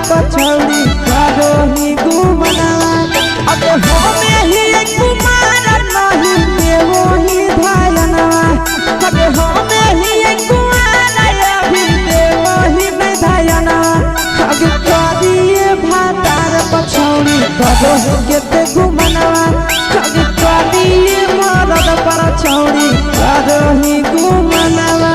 पछौड़ी करो ही घूमनवा अब हमें ही कुमार नहीं देवो ही धायनवा अब हमें ही कुमार अभी देवो ही नहीं धायनवा अब करिए भातार पछौड़ी करो केते घूमनवा अब करिए मरद पछौड़ी करो ही घूमनवा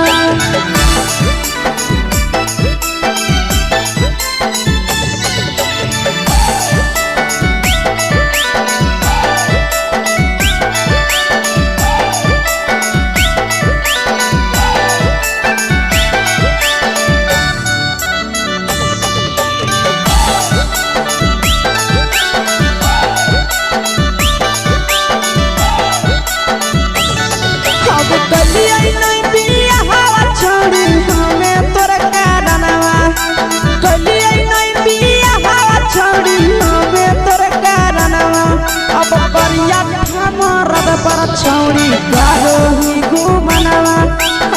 पछौड़ी करो ही घूमनवा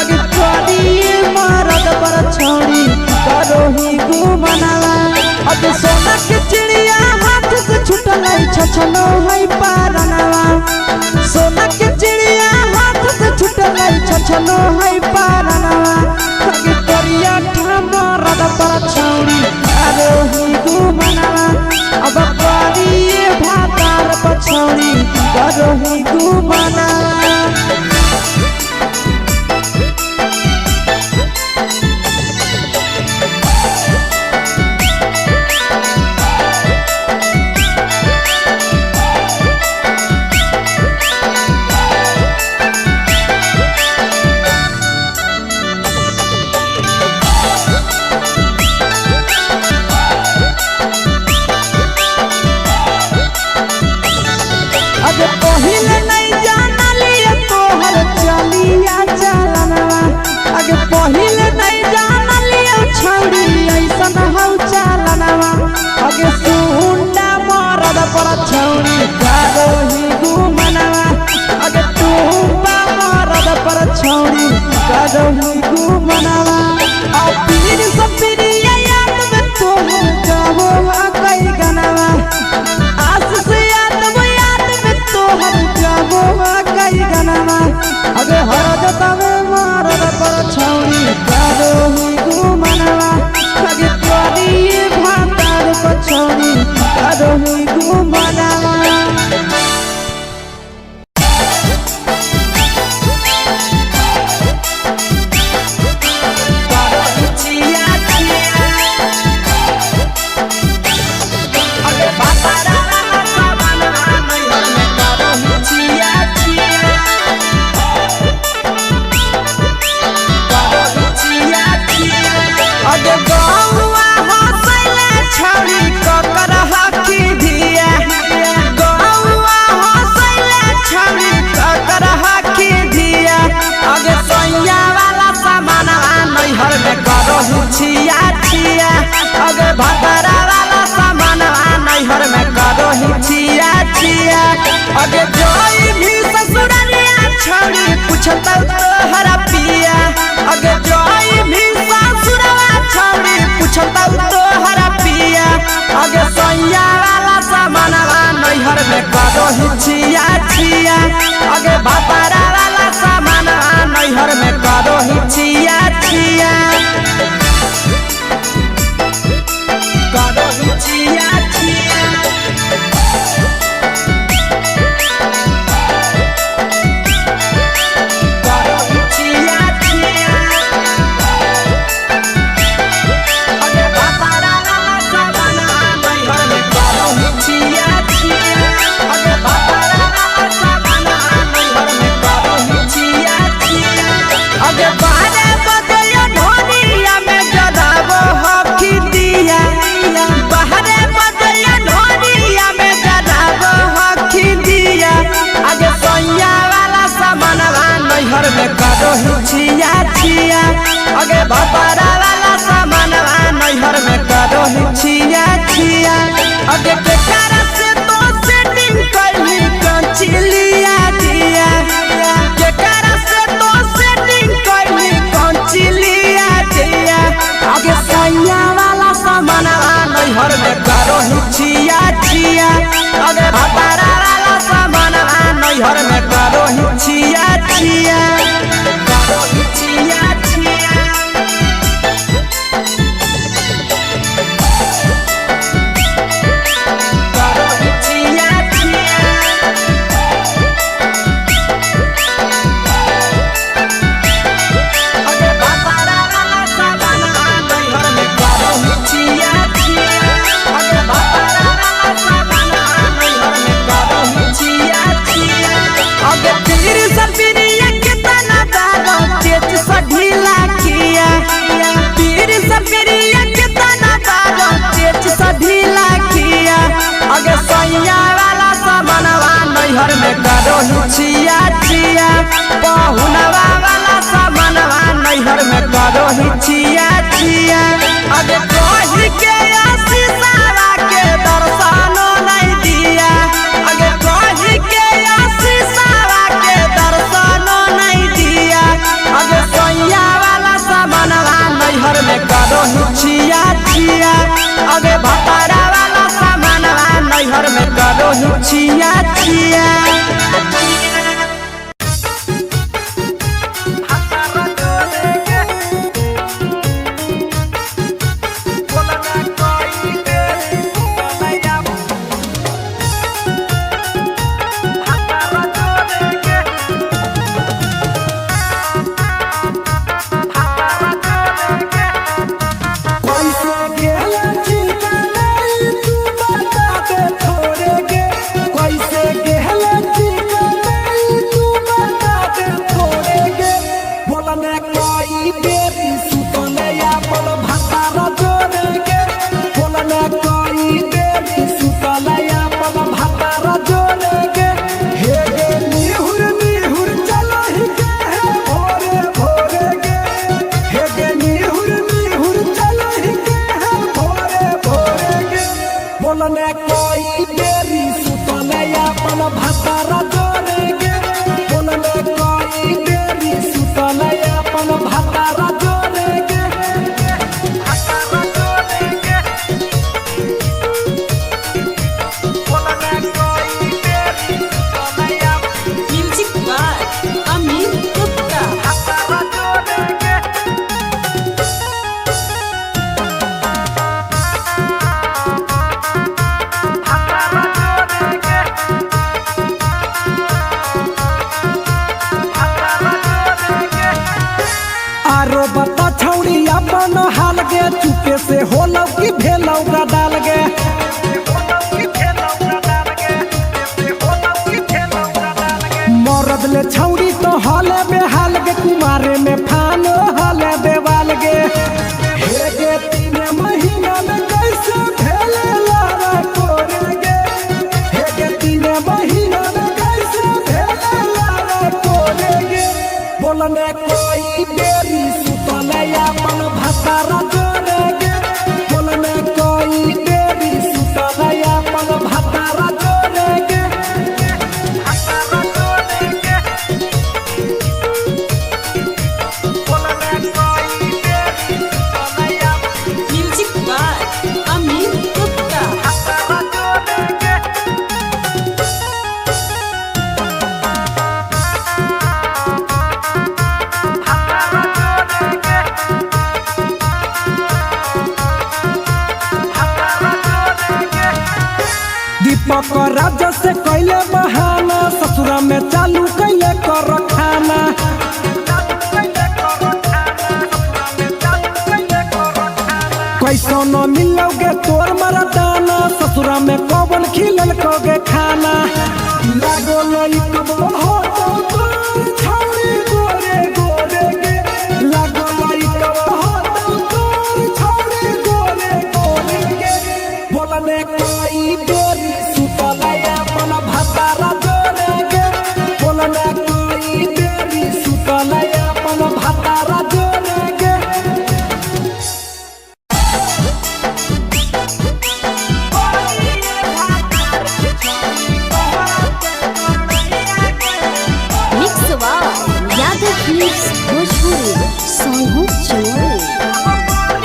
अगे करिए मरद पछौड़ी करो ही घूमनवा अब सोना के चिड़िया हाथ से छूटल छछनो है पारनवा सोना के चिड़िया हाथ से छूटल छछनो है पारनवा अगे करिया मरद पछौड़ी करो ही घूमनवा अब करिए भातार पछौड़ी करो ही घूमनवा पहिले नहीं जानलिए तोहर चलिया चलनवा अगे पहिले नहीं जानलिए छौड़ी ऐसन हौ चलनवा अगे सुंडा मरद पछौड़ी करो ही घूमनवा अगे टूबा मरद पछौड़ी करो ही घूमनवा आ पीर सब पीरिया याद में तोहर गावो कई गनवा आस से कई गनवा अगे हरद तवे मरद पछौड़ी करो ही घूमनवा अगे करिए भातार पछौड़ी करो ही घूमनवा छिया छिया अगे भतरा वाला सामान नैहर में करो ही छिया छिया अगे जोई भी ससुरालिया छौड़ी पूछता तोहरा पिया अगे जोई भी ससुरवा छौड़ी पूछता तोहरा पिया अगे सैया वाला सामान नैहर में करो ही छिया छिया अगे भतरा वाला सामान नैहर में करो ही छिया छिया करो ही छिया छिया करो ही छिया छिया अगे भतरा वाला सामान नैहर में करो ही छिया छिया अगे भतरा वाला सामान नैहर में करो ही छिया छिया अगे बारे बदलियो ढोनिया नैहर में करो हिचिया चिया पहुनवा वाला सामानवा नैहर में करो हिचिया चिया अगे कही के आशीषवा के दर्शनो नहीं दिया अगे कही के आशीषवा के दर्शनो नहीं दिया अगे सोया वाला सामानवा नैहर में करो हिचिया चिया अगे भतारा वाला सामानवा नैहर में करो हिचिया चिया चुपे से होलौ की भेलौ का डाल गे मरद ले छौड़ी तो हले बेहाल गे कुमारे में फानो हले देवाल गे हे गे 3 महीना में कैसे भेले लारा कोरे गे हे गे 3 महीना में कैसे भेले लारा कोरे गे बोलने कोई बेरी सुतले अपन भतारा राजा से कैले बहाना ससुरा में चालू कैले कर खाना कैसो न मिलोगे तोर मरदाना ससुरा में कौन खिलल कोगे खाना लागो लई कब हो छौड़ी गोरे गोरे गे लागो लई कब हो छौड़ी गोरे गोरे गे बोलने कोई बेरी भतारा जोरे गे बोलने कोई बेरी सुतले अपन भतारा जोरे गे मिक्सवा यादव फिल्म्स भोजपुरी सोनू चोरी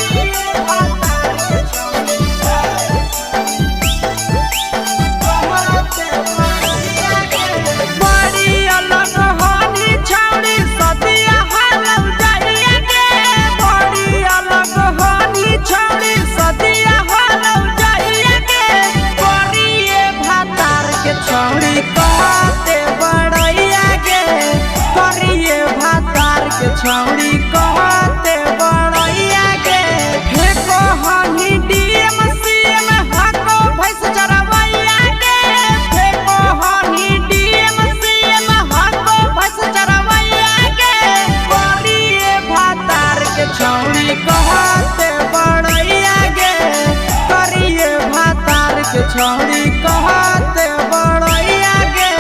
छौड़ी कहते बड़ैया के हे कहनी डीएम सीएम हको भैंस चरवैया के हे कहनी डीएम सीएम हको भैंस चरवैया के करिए भातार के छौड़ी कहते बड़ैया के करिए भातार के छौड़ी कहते बड़ैया के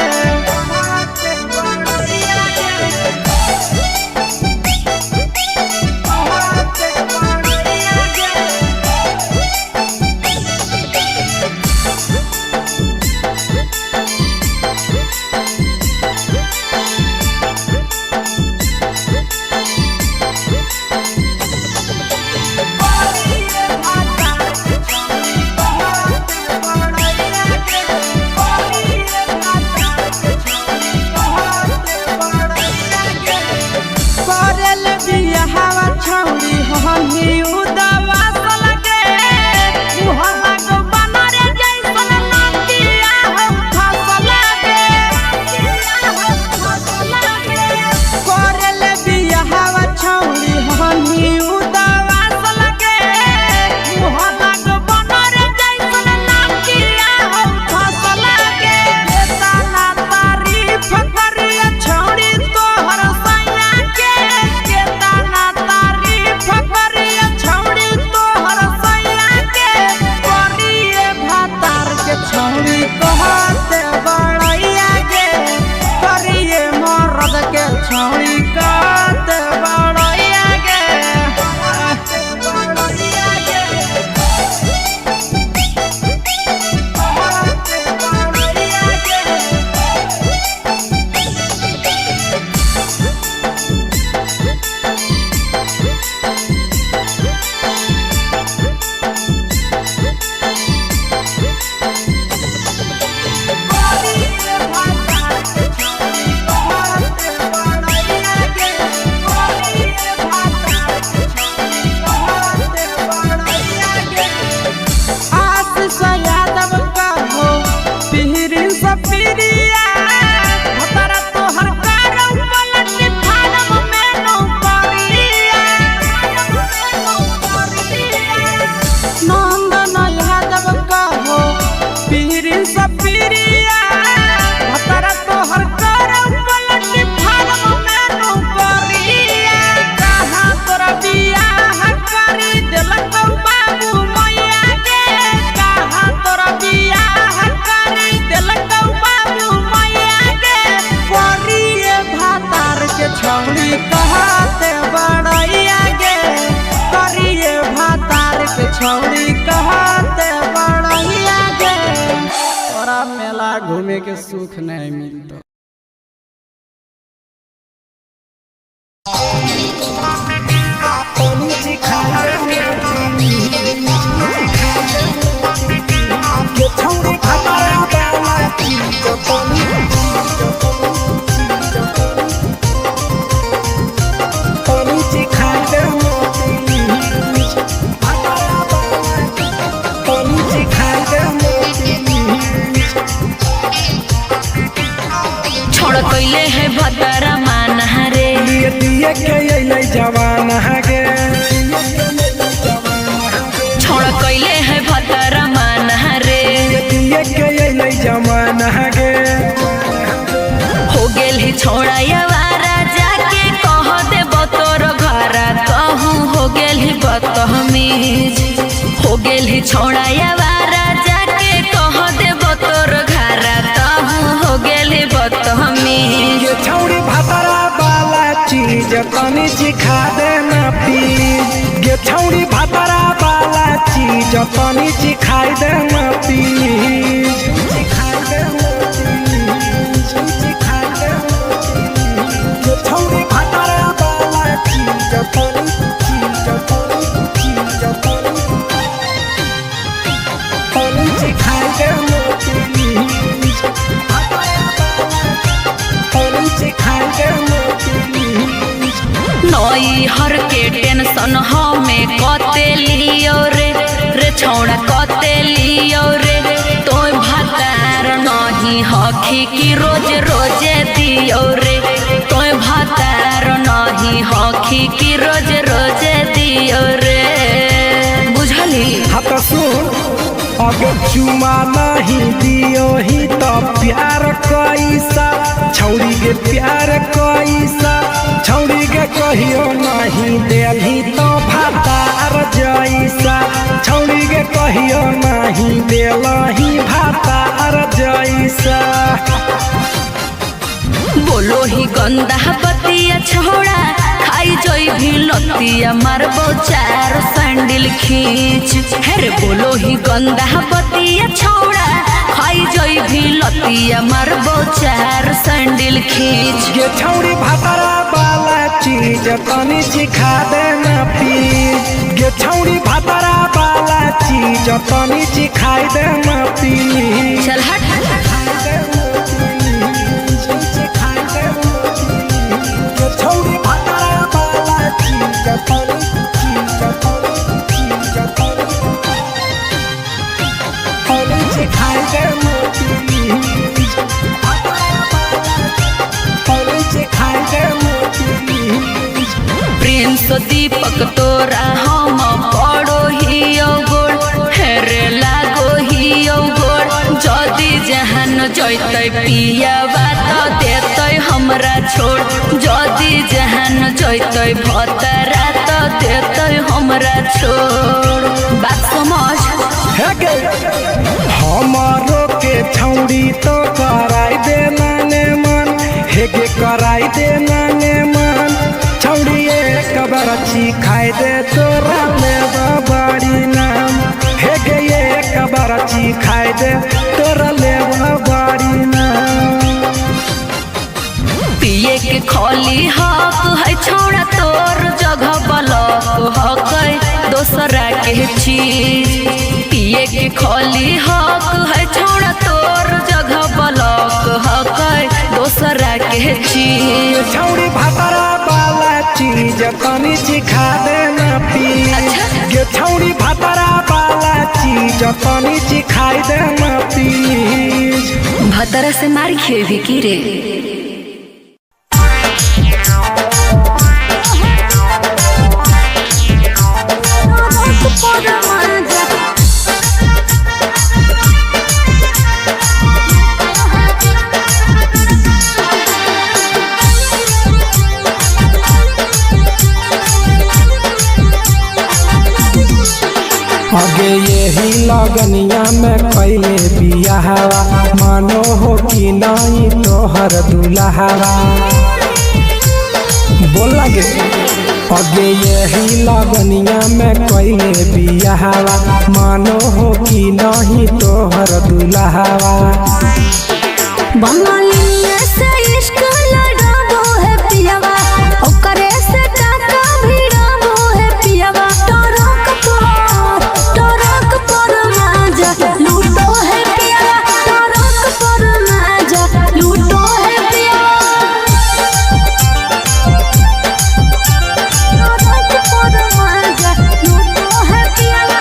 सफिरिया भतरा तोहर करौ पलट फारम में नौकरिया नंदन यादव कहो पीरी सफिरिया भतरा तोहर करौ पलट फारम में नौकरिया कहाँ तोरा बियाह करी देलकौ बाबू मैया के कहाँ तोरा बियाह करी देलकौ बाबू मैया के करिए भातार के छौड़ी कहते बड़ैया गे करिए भातार के छौड़ी कहते बड़ैया गे तोरा मेला घूमे के सुख नहीं मिलता छोड़ कैले है भतरा मान रे दिए के अइले जवान गे छोड़ कैले है भतरा मान रे दिए के अइले जवान गे हो गेल ही छोड़ा यारा जाके कह दे तोर घर कहूँ हो गेल ही बदतमीज हो गेल ही छोड़ा यारा जाके कह दे तोर घर कहूँ हो गेल ही बदतमीज ये छौड़ी भतरा वाला चीज तनी सिखा देना प्लीज ये छौड़ी भतरा वाला चीज तनी सिखाई देना प्लीज सिखाई देना प्लीज सिखाई देना ये छौड़ी भतरा वाला चीज तनी सिखाई देना प्लीज नई हर के टेंशन हमें कते लियो रे छौड़ा कते लियो रे तो भतार नहीं हखी की रोज रोजे दियो रे तो भतार नहीं हखी की रोज रोजे दियो रे बुझली हाथ सुन अगर चुमा नहीं दियो ही तो प्यार कैसा छौड़ी के प्यार कैसा छौड़ी के कहियो नहीं देलही तो भातार जैसा छौड़ी के कहियो नहीं देलही भातार जैसा बोलो ही गंदा बतिया छोड़ा खाई जोई भी लतिया मारबो चार सैंडल खींच हेरे बोलो ही गंदा बतिया छोड़ा खाई जोई भी लतिया मारबो चार सैंडल खींच ये छौड़ी भतरा वाला चीज तनी सिखा देना प्लीज ये छौड़ी भतरा वाला चीज तनी सिखाई देना प्लीज चल हट छौड़ी भतरा वाला चीज तनी सिखाई देना प्लीज सिखाई देना प्लीज प्रिंस दीपक तोरा हम पड़ो ही गोड़ हेरे लागो ही गोड़ जदी जहान जैते पिया बात देते हमरा छोड़ जदी जहान जैते भतरा तो देते हमरा छोड़ बात समझ हमारो के छौड़ी तो कराई देना ने मन हेगे कराई देना ने मन छौड़ी एक बार खाई दे तोरा लेबा बड़ी नाम हेगे एक बार खाई दे तोरा लेबा बड़ी नाम पिए के खोली हक है छोड़ा तोर जगह बलक हक दोसरा के चीज पिए के खोली हक है छोड़ा तोर जगह बलक हक दोसरा के चीज छौड़ी भतरा वाला चीज तनी सिखा देना प्लीज ये छौड़ी भातारा वाला चीज तनी चिखाई दे ना प्लीज। भतरा से मार खेबी की रे। आगे यही लगनिया में पहले बियाहवा मानो हो कि नहीं तोहर दुल्हवा बोल लगे। आगे यही लगनिया में पहले बियाहवा मानो हो कि नहीं तोहर दुल्हवा। बंगालिया से इश्क लड़ाबो है पियावा, ओकरे से टाका भिड़ाबो है पियावा। टरक पर माजा लूटो है पियावा, टरक पर माजा लूटो है पियावा। टरक पर माजा लूटो है पियावा।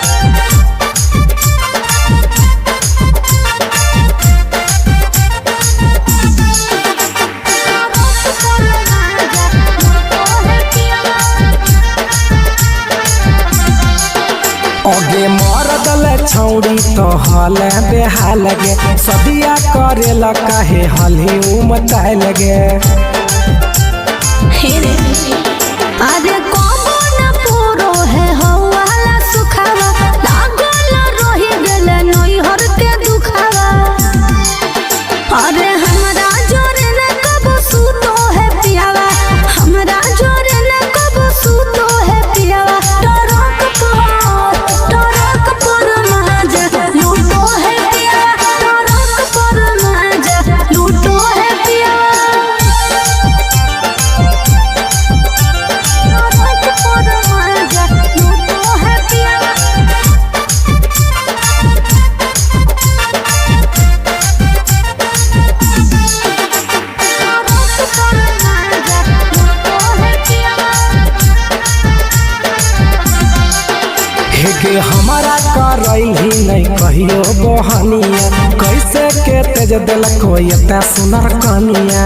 आगे मरदल छौड़ी तो हल बेहाल लगे, सदिया करेला काहे हली उमताए लगे। अरे कबो न पूरो है हवाला सुखावा, लागल रही गेले नैहर के दुखावा। अरे हमरा जोरे न कबो सूतो है पियावा, हमरा जोरे न कबो सूतो है पियावा। टरक पर माजा लूटो है पियावा, टरक पर माजा लूटो है पियावा। हेगे हमारा करैल ही नहीं कहियो बहनिया, कैसे के तेज दिलक कोई एता सुनर कनिया।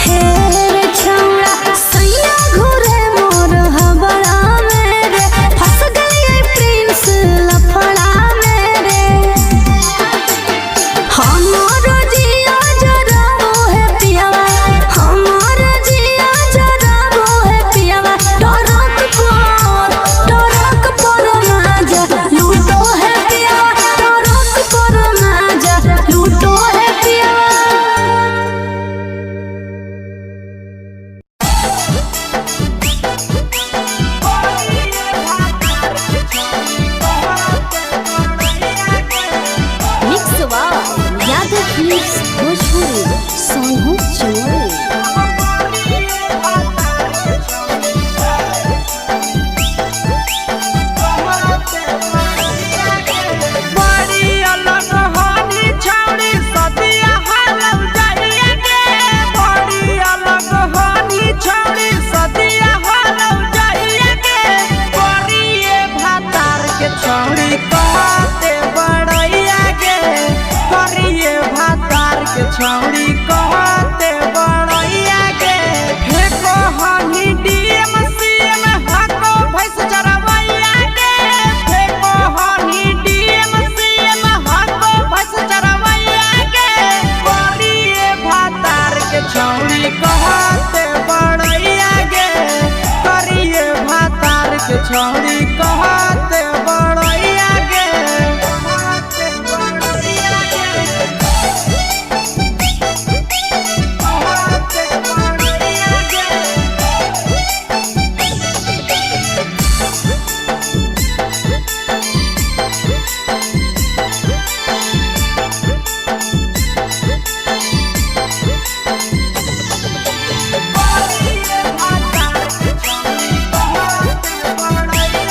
हेरे छौड़ा सैया घुरे मोर हबड़ा मेरे, फंस गई प्रिंस लफड़ा मेरे। हमारो जिया जराबो है पियावा, हमारो जिया जराबो है पियावा। टरक पर माजा लूटो है पियावा, टरक पर माजा लूटो है पियावा। मिक्सवा यादव फिल्म्स भोजपुरी सोनू चमोली। बड़ी अलग हानी छौड़ी सदिया हालम जाइए गे, बड़ी अलग हानी छौड़ी सदिया हालम जाइए गे। करिए भातार के छौड़ी कहते बड़ैया गे, करिए भातार के छौड़ी कहते बड़ैया गे। फेको हनी डीएम सीएम हको भैंस चरवैया गे, फेको हनी डीएम सीएम हको भैंस चरवैया गे। करिए भातार के छौड़ी कहते बड़ैया गे, करिए भातार के छौड़ी कहते बड़ैया गे, कहते बड़ैया गे, कहते बड़ैया गे। करिए भातार के छौड़ी कहते बड़ैया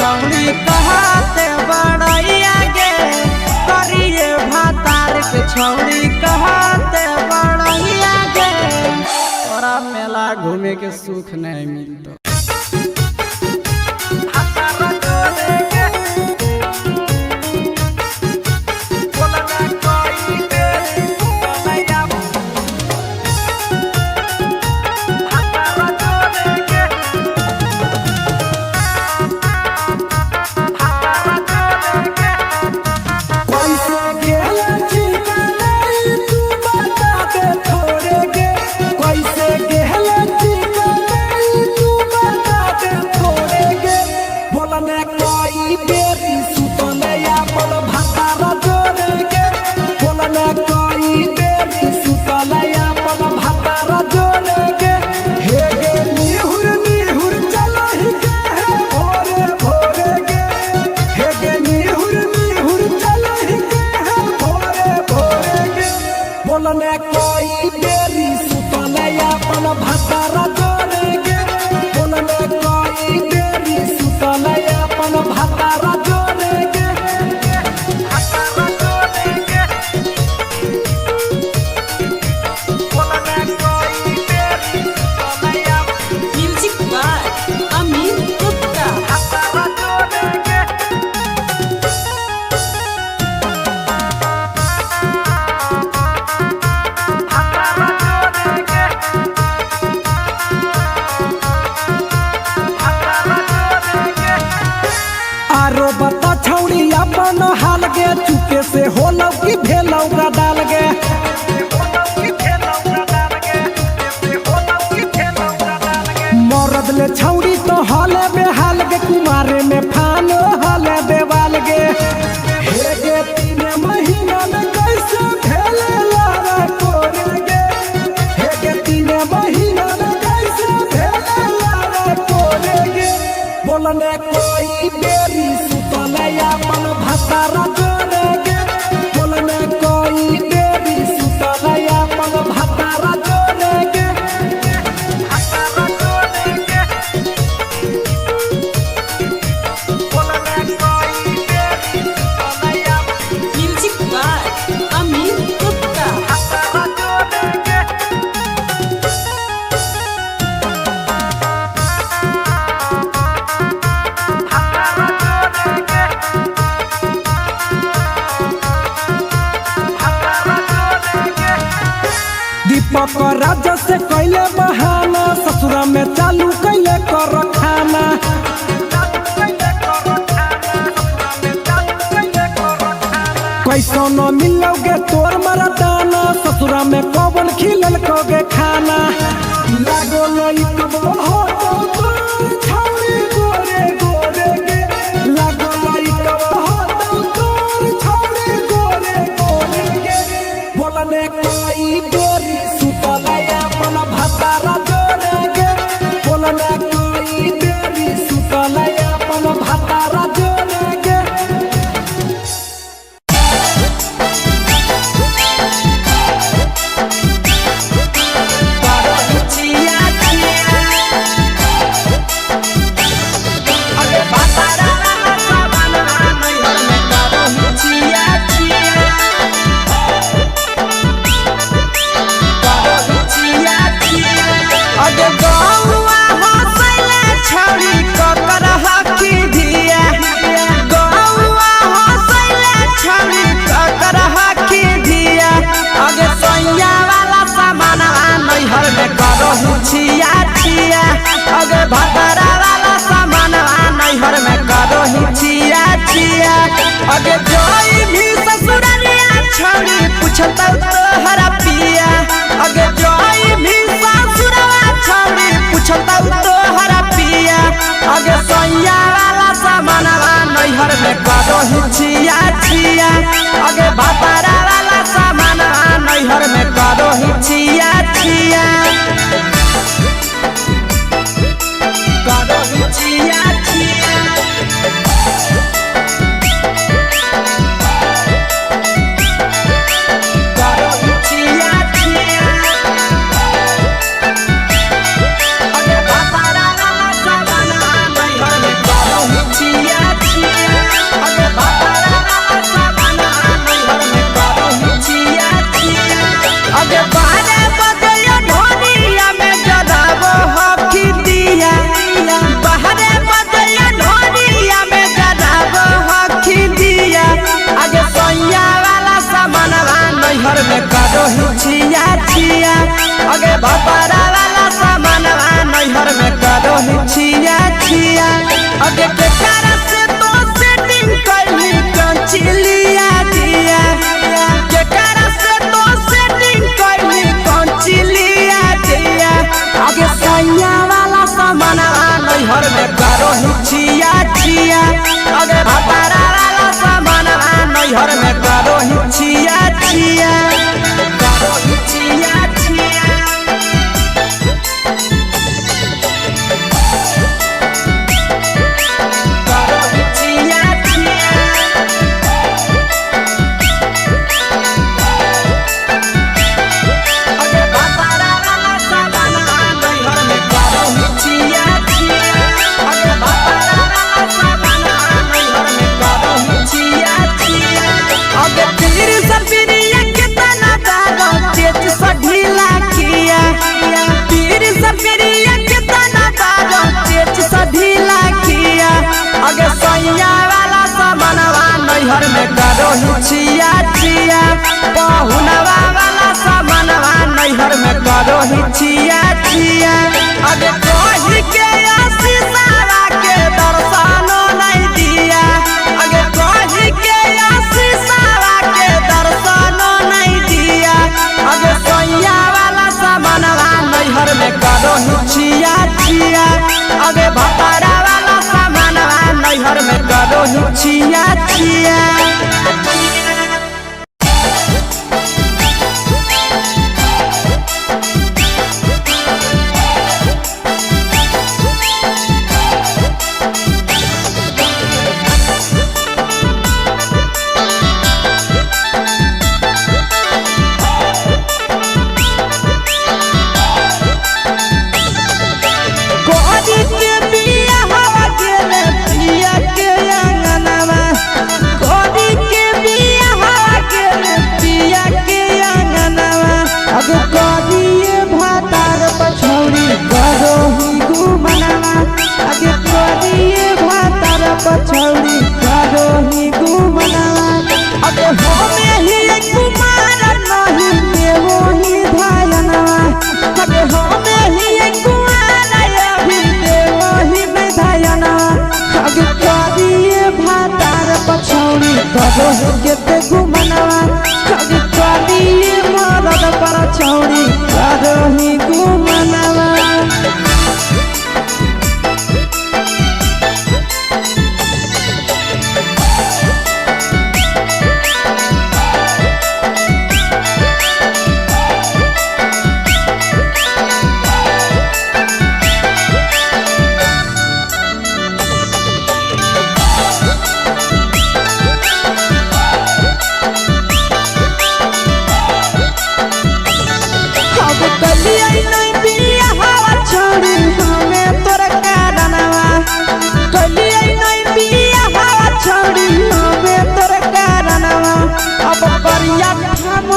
छौड़ी कहते बड़ैया गे करिए भातार के छौड़ी कहते बड़ैया गे तोरा मेला घूमे के सुख नहीं मिलतो। चुके से होलौ की भेलौ का डाल गे मरद ले छौड़ी तो हले बेहाल गे कुमारे में फान हले देवाल गे हे गे 3 महीना में कैसे भेले लारा कोरे गे हे गे 3 महीना में कैसे भेले लारा कोरे गे बोलने कोई बेरी सुतले अपन भतारा राजा से कैले बहाना ससुरा में चालू कैले कर खाना कैसो न मिलोगे तोर मरदाना ससुरा में कौन खिलल कोगे खाना लागो लई कब हो छौरी गोरे गोरे गे लागो लई कब हो छौरी गोरे गोरे गे बोलने कोई गोरी भतारा जोड़े गे बोलने कोई देरी सुतले अपन भतारा जोड़े गे भतारा वाला सामान नैहर में करो ही छिया छिया अगे जोई भी ससुरलिया छौड़ी पूछता तोहरा पिया अगे जोई भी ससुरवा छौड़ी पूछता तोहरा पिया अगे सैया वाला सामान नैहर में करो ही छिया छिया अगे भतारा वाला सामान नैहर में करो ही छिया छिया Yeah. नैहर में करो ही छिया छिया पहुनवा वाला सामानवा नैहर में करो ही छिया छिया अगे कही के आशीषवा के दर्शनो नहीं दिया अगे कही के आशीषवा के दर्शनो नहीं दिया अगे सोया वाला सामानवा नैहर में करो ही छिया छिया अगे भतारा वाला सामानवा नैहर में करो ही छिया छिया पछौड़ी करो ही घूमना अबे हमें ही कुमार नहीं देवो ही धायना अबे हमें ही कुमार अभी देवो ही धायना अबे करिए भातार पछौड़ी करो के घूमना अबे करिए मरद पर छौड़ी करो ही घूमना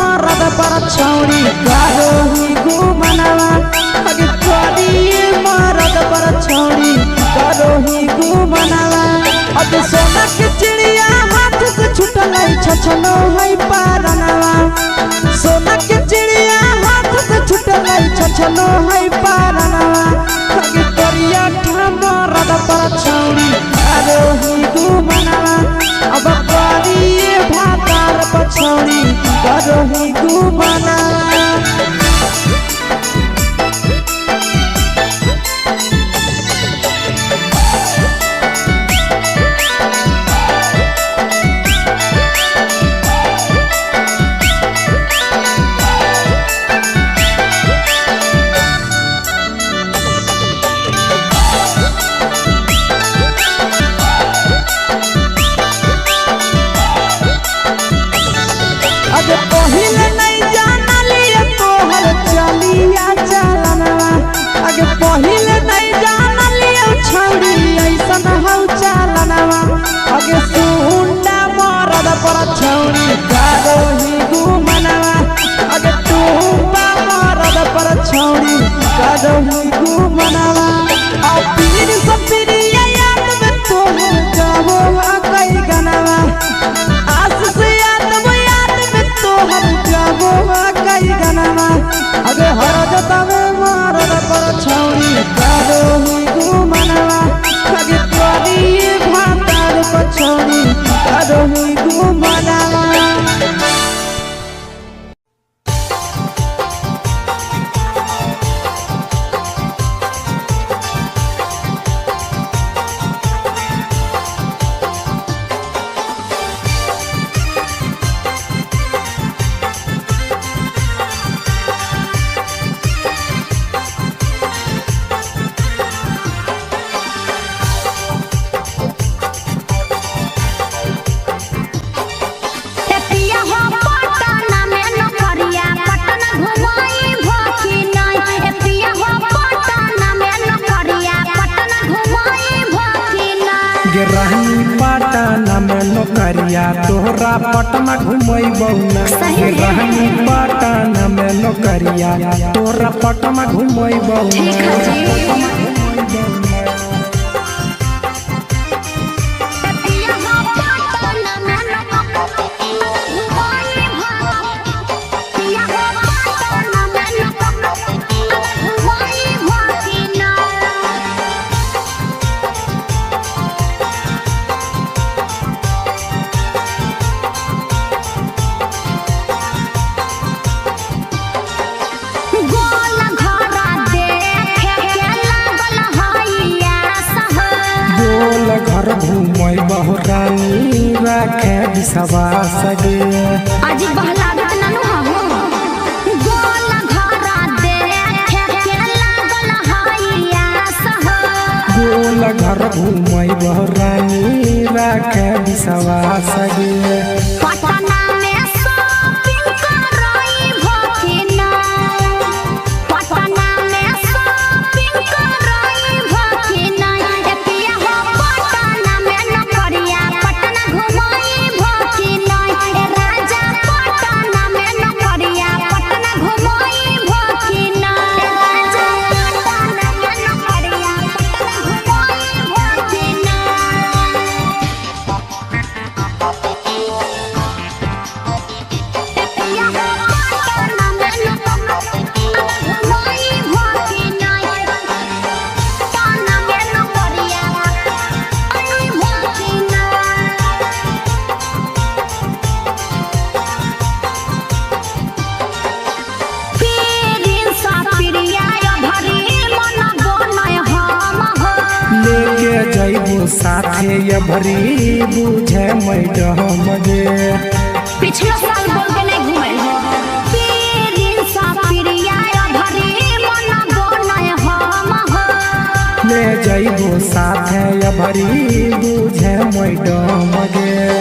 छौड़ी करो ही घूमना अगे करिए मरद पर छौड़ी करो ही घूमना अब सोना के चिड़िया हाथ से छूटल छछनो है पारना सोना के चिड़िया हाथ से छूटल छछनो है पारना अगे करिया मरद पर छौड़ी करो ही घूमना अब करिए भातार पर छौड़ी करो ही घूमना अगे पहिले नहीं जाना लिए तोहर चलिया चलना अगे पहिले नहीं जाना लिए छौड़ी ऐसन हौ चलना अगे सुंडा मरद पर छौड़ी करो ही घूमना अगे टूपा मरद पर छौड़ी करो ही घूमना और पीर सब पीरिया याद में तोहर जाबो कई गनवा आस से तोहर जाबो कई गनवा अगे हरद तवे मरद पर छौड़ी करो ही घूमना अगे करिए भातार पर छौड़ी करो ही घूमना रहनी पटना में नौकरिया तोहरा पटना घुमैबौ ना रहनी पटना में नौकरिया तोहरा पटना घुमैबौ ना बहुरानी राखे विश्वास गे आज बहलागत ननु हो गोल घरा देखे के लागल हइया सह गोल घर घूमै बहुरानी राखे विश्वास गे पटना में शॉपिंग करई भकिना पटना में शॉपिंग करई भकिना एतिया हो पटना में न करिया पटना घुमई भकिना ए राजा पटना में न करिया पटना घुमई भकिना ए राजा पटना में न करिया पटना घुमई भकिना लेके जइबो साथे ये भरी बुझे मैडम गे पिछला साल बोल के नहीं घुमल हो पीरिन सा पिरिया भरी मन गोनय हम हो ले जइबो साथे ये भरी बुझे मैडम गे